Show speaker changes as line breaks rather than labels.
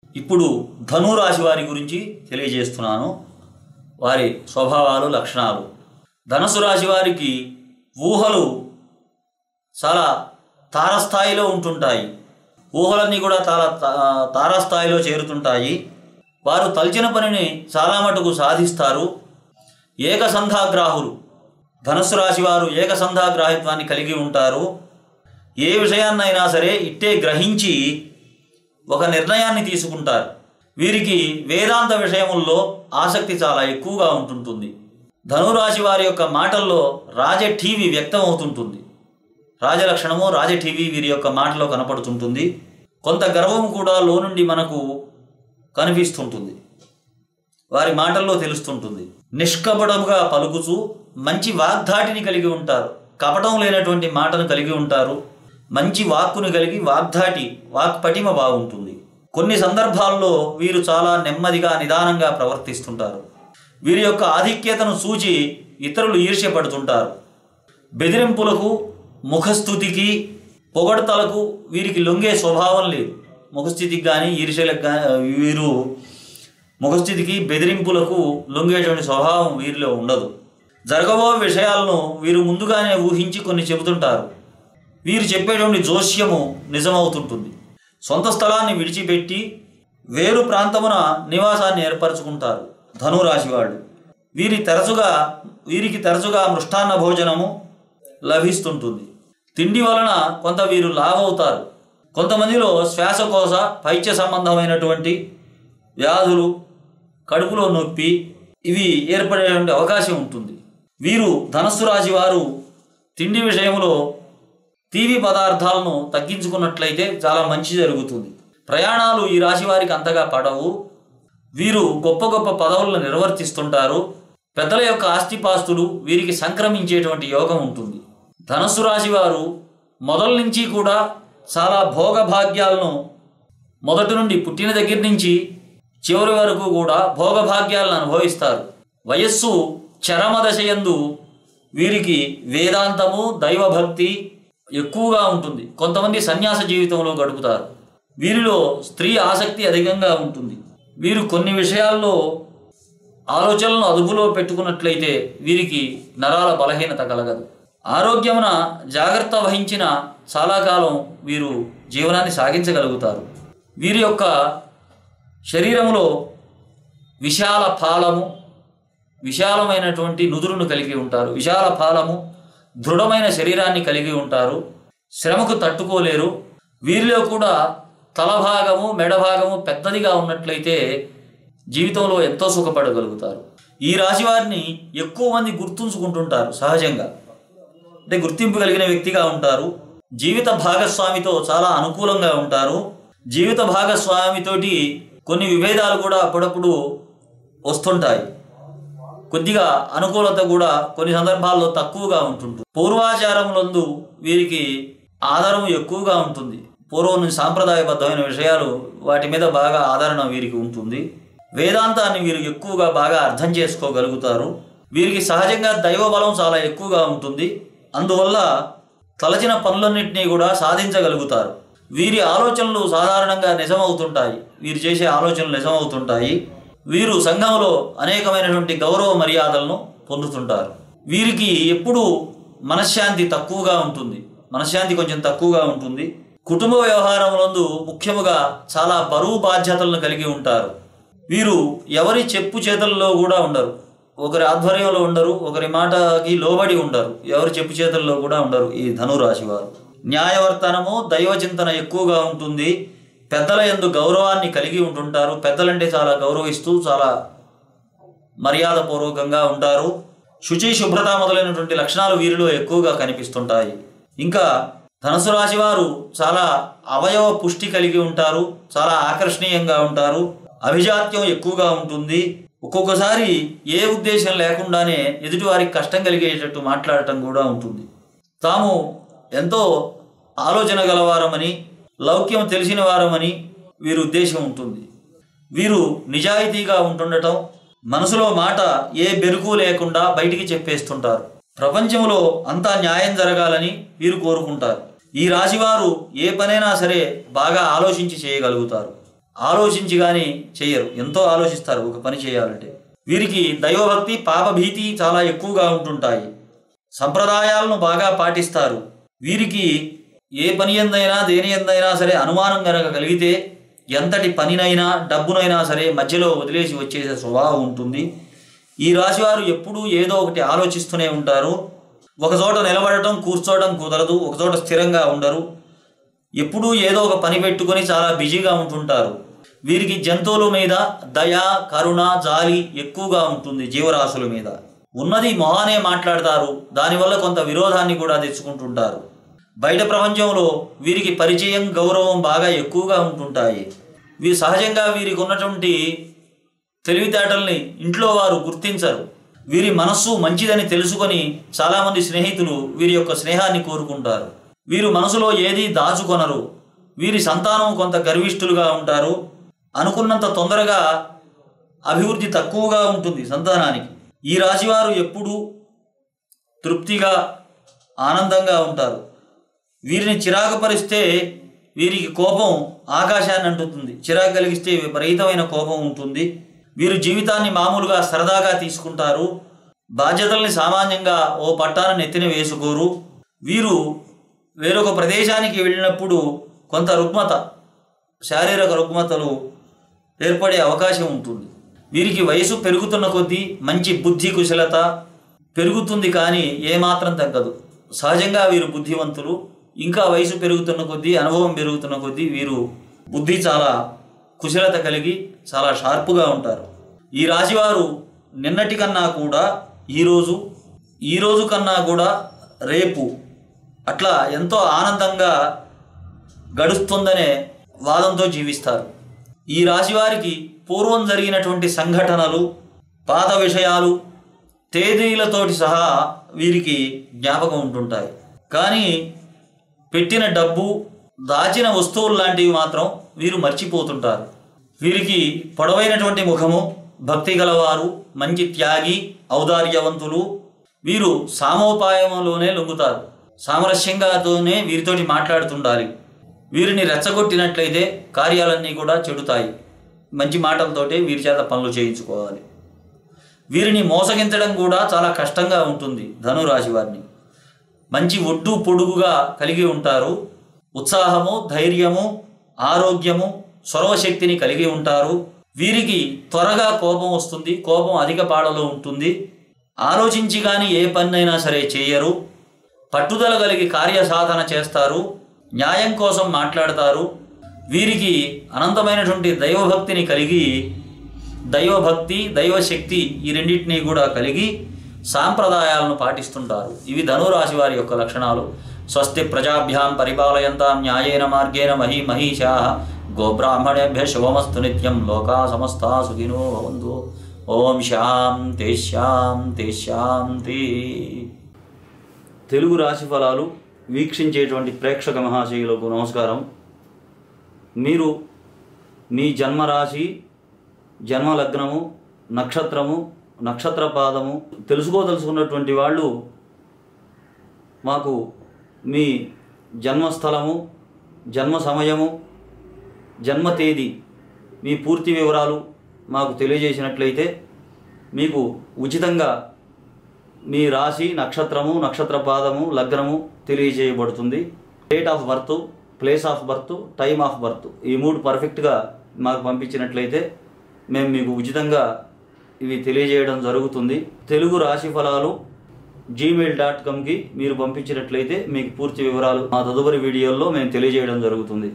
ఇప్పుడు ధను రాశి వారి గురించి తెలియజేస్తున్నాను. వారి స్వభావాలు, లక్షణాలు. ధనుసు రాశి వారికి ఊహలు చాలా తారస్థాయిలో ఉంటుంటాయి. ఊహలన్నీ కూడా తారాస్థాయిలో చేరుతుంటాయి. వారు తలచిన పనిని చాలా మటుకు సాధిస్తారు. ఏకసంధాగ్రాహులు. ధనుసు రాశి వారు ఏకసంధాగ్రాహిత్వాన్ని కలిగి ఉంటారు. ఏ విషయాన్నైనా సరే ఇట్టే గ్రహించి ఒక నిర్ణయాన్ని తీసుకుంటారు. వీరికి వేదాంత విషయముల్లో ఆసక్తి చాలా ఎక్కువగా ఉంటుంటుంది. ధనురాశి వారి యొక్క మాటల్లో రాజఠీవి వ్యక్తం అవుతుంటుంది. రాజలక్షణము, రాజఠీవి వీరి యొక్క మాటలో కనపడుతుంటుంది. కొంత గర్వము కూడా లోనుండి మనకు కనిపిస్తుంటుంది. వారి మాటల్లో తెలుస్తుంటుంది. నిష్కపటముగా పలుకుచూ మంచి వాగ్ధాటిని కలిగి ఉంటారు. కపటం లేనటువంటి మాటను కలిగి ఉంటారు. మంచి వాక్కును కలిగి వాక్పటిమ బాగుంటుంది. కొన్ని సందర్భాల్లో వీరు చాలా నెమ్మదిగా, నిదానంగా ప్రవర్తిస్తుంటారు. వీరి యొక్క ఆధిక్యతను చూచి ఇతరులు ఈర్ష్యపడుతుంటారు. బెదిరింపులకు, ముఖస్థుతికి, పొగడతలకు వీరికి లొంగే స్వభావం లేదు. ముఖస్థితికి కానీ, ఈర్ష్యలకు కానీ వీరు ముఖస్థితికి, బెదిరింపులకు లొంగేటువంటి స్వభావం వీరిలో ఉండదు. జరగబో విషయాలను వీరు ముందుగానే ఊహించి కొన్ని చెబుతుంటారు. వీరు చెప్పేటువంటి జోస్యము నిజమవుతుంటుంది. సొంత స్థలాన్ని విడిచిపెట్టి వేరు ప్రాంతమున నివాసాన్ని ఏర్పరచుకుంటారు ధనురాశి వాళ్ళు. వీరికి తరచుగా మృష్టాన్న భోజనము లభిస్తుంటుంది. తిండి వలన కొంత వీరు లాభవుతారు. కొంతమందిలో శ్వాసకోశ, పైత్య సంబంధమైనటువంటి వ్యాధులు, కడుపులో నొప్పి ఇవి ఏర్పడేటువంటి అవకాశం ఉంటుంది. వీరు ధనుస్సు రాశి వారు తిండి విషయంలో తీపి పదార్థాలను తగ్గించుకున్నట్లయితే చాలా మంచి జరుగుతుంది. ప్రయాణాలు ఈ రాశి వారికి అంతగా పడవు. వీరు గొప్ప గొప్ప పదవులను నిర్వర్తిస్తుంటారు. పెద్దల యొక్క ఆస్తిపాస్తులు వీరికి సంక్రమించేటువంటి యోగం ఉంటుంది. ధనుస్సు రాశి వారు మొదల నుంచి కూడా చాలా భోగభాగ్యాలను, మొదటి నుండి పుట్టిన దగ్గర నుంచి చివరి వరకు కూడా భోగభాగ్యాలను అనుభవిస్తారు. వయస్సు చరమదశయందు వీరికి వేదాంతము, దైవభక్తి ఎక్కువగా ఉంటుంది. కొంతమంది సన్యాస జీవితంలో గడుపుతారు. వీరిలో స్త్రీ ఆసక్తి అధికంగా ఉంటుంది. వీరు కొన్ని విషయాల్లో ఆలోచనలను అదుపులో పెట్టుకున్నట్లయితే వీరికి నరాల బలహీనత కలగదు. ఆరోగ్యమున జాగ్రత్త వహించిన చాలా కాలం వీరు జీవనాన్ని సాగించగలుగుతారు. వీరి యొక్క శరీరంలో విశాల ఫాలము, విశాలమైనటువంటి నుదురును కలిగి ఉంటారు. విశాల ఫాలము, దృఢమైన శరీరాన్ని కలిగి ఉంటారు. శ్రమకు తట్టుకోలేరు. వీరిలో కూడా తలభాగము, మెడభాగము పెద్దదిగా ఉన్నట్లయితే జీవితంలో ఎంతో సుఖపడగలుగుతారు. ఈ రాశి వారిని ఎక్కువ మంది గుర్తుంచుకుంటుంటారు. సహజంగా అంటే గుర్తింపు కలిగిన వ్యక్తిగా ఉంటారు. జీవిత భాగస్వామితో చాలా అనుకూలంగా ఉంటారు. జీవిత భాగస్వామితోటి కొన్ని విభేదాలు కూడా అప్పుడప్పుడు వస్తుంటాయి. కొద్దిగా అనుకూలత కూడా కొన్ని సందర్భాల్లో తక్కువగా ఉంటుంటుంది. పూర్వాచారములందు వీరికి ఆధారం ఎక్కువగా ఉంటుంది. పూర్వం నుంచి సాంప్రదాయబద్ధమైన విషయాలు, వాటి మీద బాగా ఆదరణ వీరికి ఉంటుంది. వేదాంతాన్ని వీరు ఎక్కువగా బాగా అర్థం చేసుకోగలుగుతారు. వీరికి సహజంగా దైవ బలం చాలా ఎక్కువగా ఉంటుంది. అందువల్ల తలచిన పనులన్నింటినీ కూడా సాధించగలుగుతారు. వీరి ఆలోచనలు సాధారణంగా నిజమవుతుంటాయి. వీరు చేసే ఆలోచనలు నిజమవుతుంటాయి. వీరు సంఘంలో అనేకమైనటువంటి గౌరవ మర్యాదలను పొందుతుంటారు. వీరికి ఎప్పుడూ మనశ్శాంతి తక్కువగా ఉంటుంది. మనశ్శాంతి కొంచెం తక్కువగా ఉంటుంది. కుటుంబ వ్యవహారములందు ముఖ్యముగా చాలా బరువు బాధ్యతలను కలిగి ఉంటారు. వీరు ఎవరి చెప్పు చేతల్లో కూడా ఉండరు. ఒకరి ఆధ్వర్యంలో ఉండరు, ఒకరి మాటకి లోబడి ఉండరు, ఎవరి చెప్పు చేతుల్లో కూడా ఉండరు ఈ ధనురాశి వారు. న్యాయవర్తనము, దైవచింతన ఎక్కువగా ఉంటుంది. పెద్దల యందు గౌరవాన్ని కలిగి ఉంటుంటారు. పెద్దలంటే చాలా గౌరవిస్తూ చాలా మర్యాదపూర్వకంగా ఉంటారు. శుచి, శుభ్రత మొదలైనటువంటి లక్షణాలు వీరిలో ఎక్కువగా కనిపిస్తుంటాయి. ఇంకా ధనుసు రాశి వారు చాలా అవయవ పుష్టి కలిగి ఉంటారు. చాలా ఆకర్షణీయంగా ఉంటారు. అభిజాత్యం ఎక్కువగా ఉంటుంది. ఒక్కొక్కసారి ఏ ఉద్దేశం లేకుండానే ఎదుటివారికి కష్టం కలిగేటట్టు మాట్లాడటం కూడా ఉంటుంది. తాము ఎంతో ఆలోచన గలవారమని, లౌక్యం తెలిసిన వారమని వీరి ఉద్దేశం ఉంటుంది. వీరు నిజాయితీగా ఉంటుండటం, మనసులో మాట ఏ బెరుకు లేకుండా బయటికి చెప్పేస్తుంటారు. ప్రపంచంలో అంతా న్యాయం జరగాలని వీరు కోరుకుంటారు. ఈ రాశివారు ఏ పనైనా సరే బాగా ఆలోచించి చేయగలుగుతారు. ఆలోచించి కానీ చేయరు, ఎంతో ఆలోచిస్తారు ఒక పని చేయాలంటే. వీరికి దైవభక్తి పాపభీతి చాలా ఎక్కువగా ఉంటుంటాయి. సంప్రదాయాలను బాగా పాటిస్తారు. వీరికి ఏ పని ఎందైనా దేని ఎందైనా సరే అనుమానం కనుక కలిగితే ఎంతటి పనినైనా డబ్బునైనా సరే మధ్యలో వదిలేసి వచ్చేసే స్వభావం ఉంటుంది. ఈ రాశివారు ఎప్పుడూ ఏదో ఒకటి ఆలోచిస్తూనే ఉంటారు. ఒకచోట నిలబడటం కూర్చోవడం కుదరదు, ఒకచోట స్థిరంగా ఉండరు. ఎప్పుడూ ఏదో ఒక పని పెట్టుకొని చాలా బిజీగా ఉంటుంటారు. వీరికి జంతువుల మీద దయ, కరుణ, జాలి ఎక్కువగా ఉంటుంది. జీవరాశుల మీద ఉన్నది మొహానే మాట్లాడతారు. దానివల్ల కొంత విరోధాన్ని కూడా తెచ్చుకుంటుంటారు. బయట ప్రపంచంలో వీరికి పరిచయం, గౌరవం బాగా ఎక్కువగా ఉంటుంటాయి. వీరు సహజంగా వీరికి ఉన్నటువంటి తెలివితేటల్ని ఇంట్లో వారు గుర్తించరు. వీరి మనస్సు మంచిదని తెలుసుకొని చాలామంది స్నేహితులు వీరి యొక్క స్నేహాన్ని కోరుకుంటారు. వీరు మనసులో ఏదీ దాచుకొనరు. వీరి సంతానం కొంత గర్విష్ఠులుగా ఉంటారు. అనుకున్నంత తొందరగా అభివృద్ధి తక్కువగా ఉంటుంది సంతానానికి. ఈ రాశివారు ఎప్పుడూ తృప్తిగా ఆనందంగా ఉంటారు. వీరిని చిరాకు పరిస్తే వీరికి కోపం ఆకాశాన్ని అంటుతుంది. చిరాకు కలిగిస్తే విపరీతమైన కోపం ఉంటుంది. వీరు జీవితాన్ని మామూలుగా సరదాగా తీసుకుంటారు. బాధ్యతల్ని సామాన్యంగా ఓ పట్టాన నెత్తిన వేసుకోరు. వీరు వేరొక ప్రదేశానికి వెళ్ళినప్పుడు కొంత రుగ్మత, శారీరక రుగ్మతలు ఏర్పడే అవకాశం ఉంటుంది. వీరికి వయసు పెరుగుతున్న కొద్దీ మంచి బుద్ధి కుశలత పెరుగుతుంది, కానీ ఏమాత్రం తగ్గదు. సహజంగా వీరు బుద్ధివంతులు. ఇంకా వయసు పెరుగుతున్న కొద్దీ, అనుభవం పెరుగుతున్న కొద్దీ వీరు బుద్ధి చాలా కుశలత కలిగి చాలా షార్పుగా ఉంటారు. ఈ రాశివారు నిన్నటి కన్నా కూడా ఈరోజు కన్నా కూడా రేపు అట్లా ఎంతో ఆనందంగా గడుస్తుందనే వాదంతో జీవిస్తారు. ఈ రాశివారికి పూర్వం జరిగినటువంటి సంఘటనలు, పాత విషయాలు, తేదీలతోటి సహా వీరికి జ్ఞాపకం ఉంటుంటాయి. కానీ పెట్టిన డబ్బు, దాచిన వస్తువులు లాంటివి మాత్రం వీరు మర్చిపోతుంటారు. వీరికి పొడవైనటువంటి ముఖము, భక్తి గలవారు, మంచి త్యాగి, ఔదార్యవంతులు. వీరు సామోపాయంలోనే లొంగుతారు. సామరస్యంగాతోనే వీరితోటి మాట్లాడుతుండాలి. వీరిని రెచ్చగొట్టినట్లయితే కార్యాలన్నీ కూడా చెడుతాయి. మంచి మాటలతోటే వీరి చేత పనులు చేయించుకోవాలి. వీరిని మోసగించడం కూడా చాలా కష్టంగా ఉంటుంది. ధనురాశి వారిని మంచి ఒడ్డు పొడుగుగా కలిగి ఉంటారు. ఉత్సాహము, ధైర్యము, ఆరోగ్యము, సర్వశక్తిని కలిగి ఉంటారు. వీరికి త్వరగా కోపం వస్తుంది. కోపం అధిక పాడలో ఉంటుంది. ఆలోచించి కానీ ఏ పనైనా సరే చేయరు. పట్టుదల కలిగి కార్యసాధన చేస్తారు. న్యాయం కోసం మాట్లాడతారు. వీరికి అనంతమైనటువంటి దైవభక్తిని కలిగి, దైవభక్తి, దైవశక్తి ఈ రెండింటినీ కూడా కలిగి సాంప్రదాయాలను పాటిస్తుంటారు. ఇవి ధనురాశి వారి యొక్క లక్షణాలు. స్వస్తి ప్రజాభ్యాం పరిపాలయంతాం న్యాయేన మార్గేణ మహీషాః గోబ్రాహ్మణేభ్యః శుభమస్తు నిత్యం. లోకా సమస్తా సుఖినో భవంతు. ఓం శాంతి శాంతి శాంతి. తెలుగు రాశి ఫలాలు వీక్షించేటువంటి ప్రేక్షక మహాశయులకు నమస్కారం. మీరు మీ జన్మరాశి, జన్మలగ్నము, నక్షత్రము, నక్షత్రపాదము తెలుసుకోదలుచుకున్నటువంటి వాళ్ళు మాకు మీ జన్మస్థలము, జన్మ సమయము, జన్మ తేదీ, మీ పూర్తి వివరాలు మాకు తెలియజేసినట్లయితే మీకు ఉచితంగా మీ రాశి, నక్షత్రము, నక్షత్రపాదము, లగ్నము తెలియజేయబడుతుంది. Date of birth, place of birth, time of birth ఈ మూడు పర్ఫెక్ట్గా మాకు పంపించినట్లయితే మేము మీకు ఉచితంగా ఇవి తెలియజేయడం జరుగుతుంది. తెలుగు రాశి ఫలాలు gmail.comకి మీరు పంపించినట్లయితే మీకు పూర్తి వివరాలు మా తదుపరి వీడియోల్లో మేము తెలియజేయడం జరుగుతుంది.